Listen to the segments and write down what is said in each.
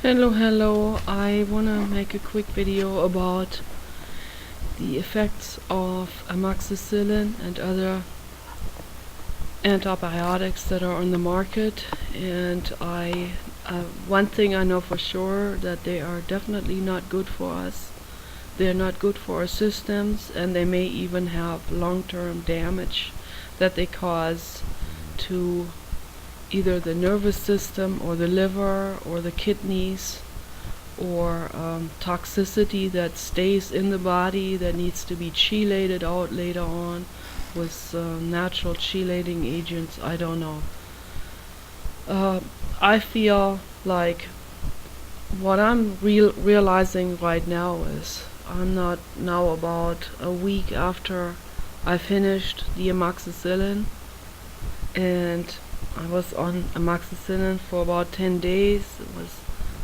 Hello, I wanna make a quick video about the effects of amoxicillin and other antibiotics that are on the market. And one thing I know for sure, that they are definitely not good for us. They're not good for our systems, and they may even have long-term damage that they cause to either the nervous system or the liver or the kidneys, or toxicity that stays in the body that needs to be chelated out later on with natural chelating agents. I don't know. I feel like what I'm realizing right now is I'm not now about a week after I finished the amoxicillin, and I was on amoxicillin for about 10 days.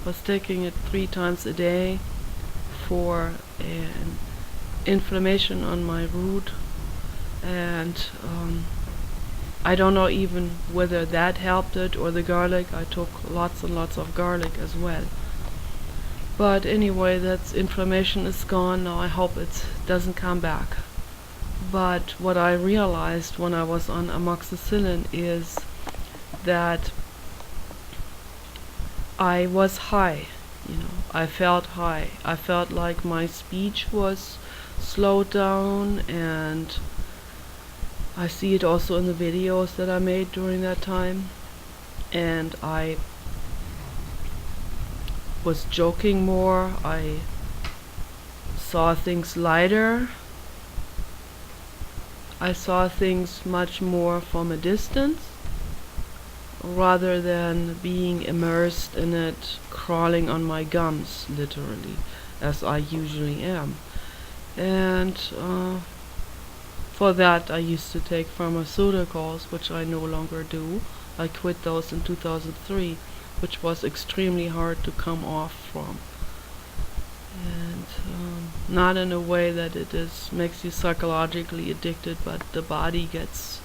Was taking it 3 times a day for an inflammation on my root, and I don't know even whether that helped it or the garlic. I took lots and lots of garlic as well. But anyway, that inflammation is gone now. I hope it doesn't come back. But what I realized when I was on amoxicillin is that I was high. I felt high. I felt like my speech was slowed down, and I see it also in the videos that I made during that time. And I was joking more. I saw things lighter. I saw things much more from a distance, rather than being immersed in it, crawling on my gums, literally, as I usually am. And for that I used to take pharmaceuticals, which I no longer do. I quit those in 2003, which was extremely hard to come off from. And not in a way that makes you psychologically addicted, but the body gets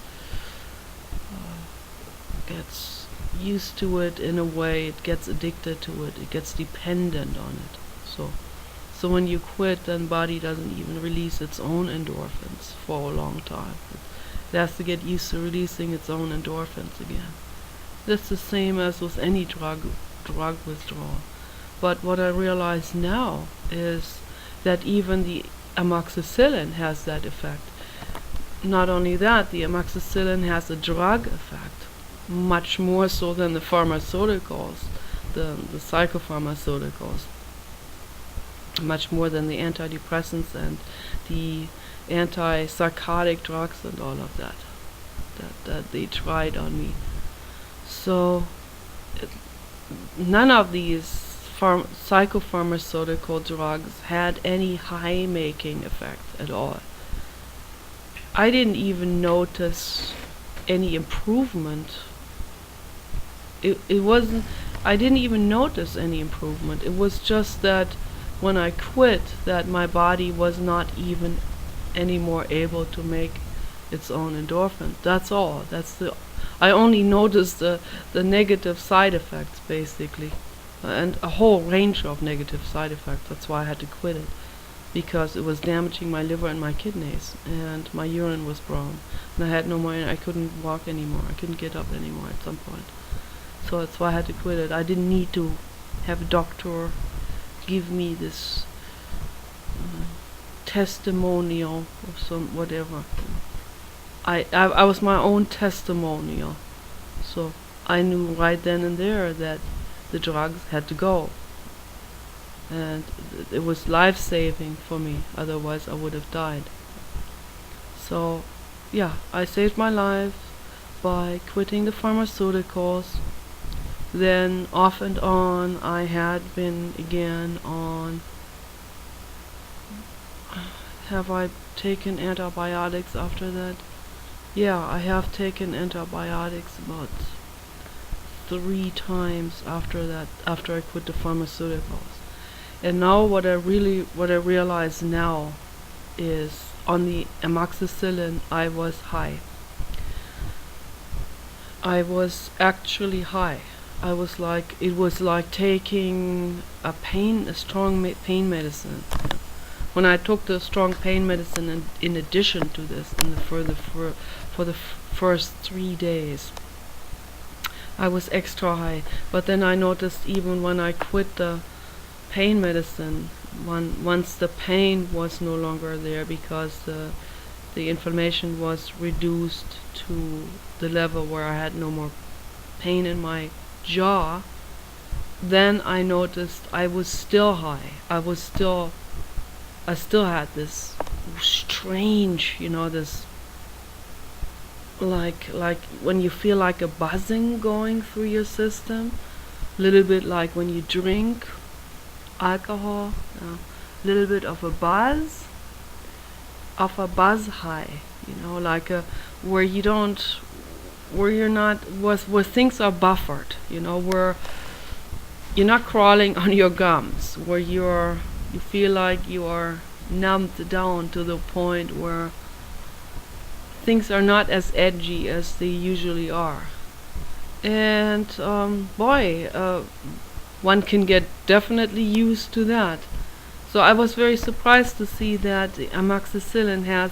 used to it in a way. It gets addicted to it. It gets dependent on it. So when you quit, then body doesn't even release its own endorphins for a long time. It has to get used to releasing its own endorphins again. That's the same as with any drug withdrawal. But what I realize now is that even the amoxicillin has that effect. Not only that, the amoxicillin has a drug effect, much more so than the pharmaceuticals, the psychopharmaceuticals, much more than the antidepressants and the antipsychotic drugs and all of that they tried on me. So none of these psychopharmaceutical drugs had any high making effect at all. I didn't even notice any improvement. It wasn't, I didn't even notice any improvement. It was just that when I quit, that my body was not even anymore able to make its own endorphin. That's all. I only noticed the negative side effects, basically, and a whole range of negative side effects. That's why I had to quit it, because it was damaging my liver and my kidneys, and my urine was brown, and I had no more. I couldn't walk anymore. I couldn't get up anymore at some point. So that's why I had to quit it. I didn't need to have a doctor give me this testimonial or some whatever. I was my own testimonial. So I knew right then and there that the drugs had to go. And it was life-saving for me, otherwise I would have died. So yeah, I saved my life by quitting the pharmaceuticals. Then off and on I had been again on, have I taken antibiotics after that? Yeah, I have taken antibiotics about 3 times after that, after I quit the pharmaceuticals. And now what I realize now is, on the amoxicillin I was high. I was actually high. it was like taking a strong pain medicine. When I took the strong pain medicine, and in addition to this, for the first 3 days, I was extra high. But then I noticed even when I quit the pain medicine, once the pain was no longer there because the inflammation was reduced to the level where I had no more pain in my jaw, then I noticed I was still high. I still had this strange, this like when you feel like a buzzing going through your system, a little bit like when you drink alcohol, a little bit of a buzz high, like where you don't, where you're not, where things are buffered, where you're not crawling on your gums, where you feel like you are numbed down to the point where things are not as edgy as they usually are. And one can get definitely used to that. So I was very surprised to see that amoxicillin has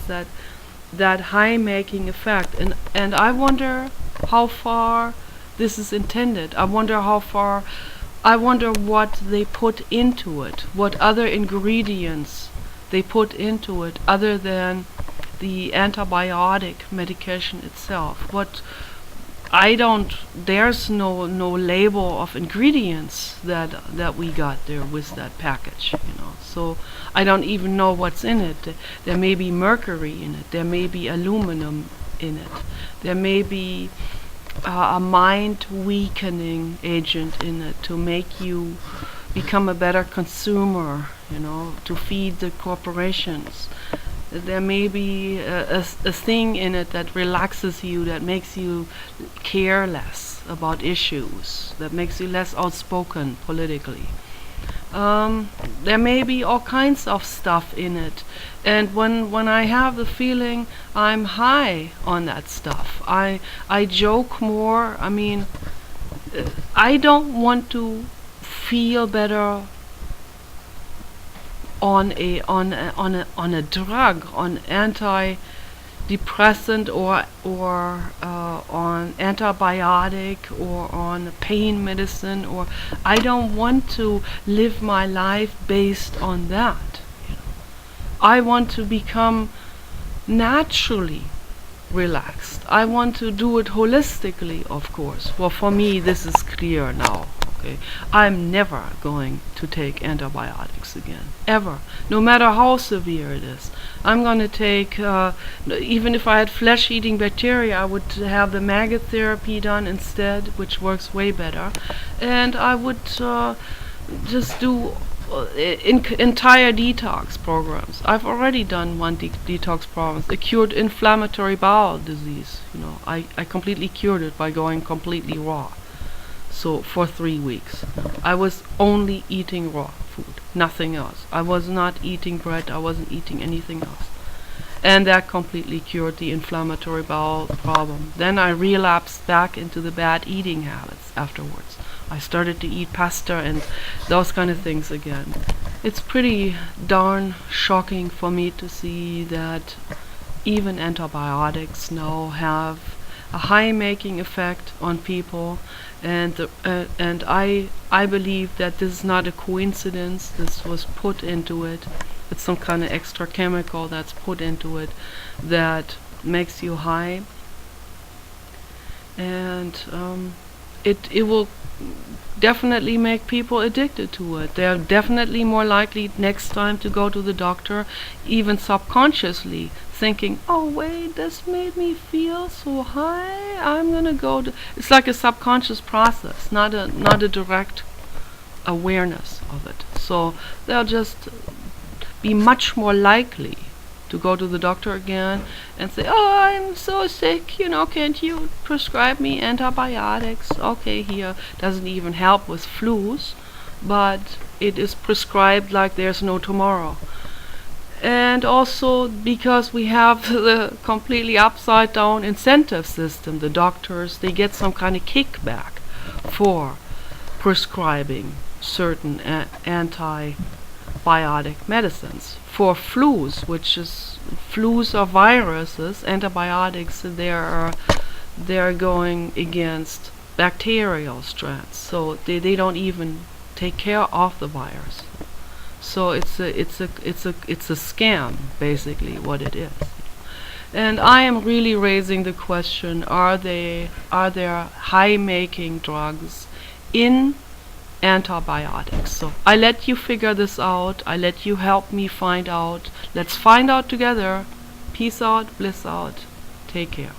that high making effect, and I wonder how far this is intended. I wonder what they put into it, what other ingredients they put into it other than the antibiotic medication itself. There's no label of ingredients that we got there with that package, So I don't even know what's in it. There may be mercury in it. There may be aluminum in it. There may be a mind weakening agent in it to make you become a better consumer, to feed the corporations. There may be a thing in it that relaxes you, that makes you care less about issues, that makes you less outspoken politically. There may be all kinds of stuff in it, and when I have the feeling I'm high on that stuff, I joke more. I don't want to feel better on a drug, on antidepressant or on antibiotic or on pain medicine, or I don't want to live my life based on that. I want to become naturally relaxed. I want to do it holistically, of course. Well, for me, this is clear now. Okay, I'm never going to take antibiotics again, ever, no matter how severe it is. I'm going to take, even if I had flesh-eating bacteria, I would have the maggot therapy done instead, which works way better, and I would just do entire detox programs. I've already done one detox program, acute inflammatory bowel disease. I completely cured it by going completely raw. So for 3 weeks, I was only eating raw food, nothing else. I was not eating bread, I wasn't eating anything else. And that completely cured the inflammatory bowel problem. Then I relapsed back into the bad eating habits afterwards. I started to eat pasta and those kind of things again. It's pretty darn shocking for me to see that even antibiotics now have a high making effect on people, and I believe that this is not a coincidence. This was put into it. It's some kind of extra chemical that's put into it that makes you high, and it will definitely make people addicted to it. They're definitely more likely next time to go to the doctor, even subconsciously thinking, oh wait, this made me feel so high, I'm gonna go to... It's like a subconscious process, not a direct awareness of it. So they'll just be much more likely to go to the doctor again and say, oh, I'm so sick, can't you prescribe me antibiotics? Okay, here, doesn't even help with flus, but it is prescribed like there's no tomorrow. And also because we have the completely upside down incentive system, the doctors, they get some kind of kickback for prescribing certain antibiotic medicines. For flus, flus are viruses, antibiotics, they're going against bacterial strands, so they don't even take care of the virus. So it's a scam, basically what it is. And I am really raising the question: are there high-making drugs in antibiotics? So I let you figure this out. I let you help me find out. Let's find out together. Peace out, bliss out. Take care.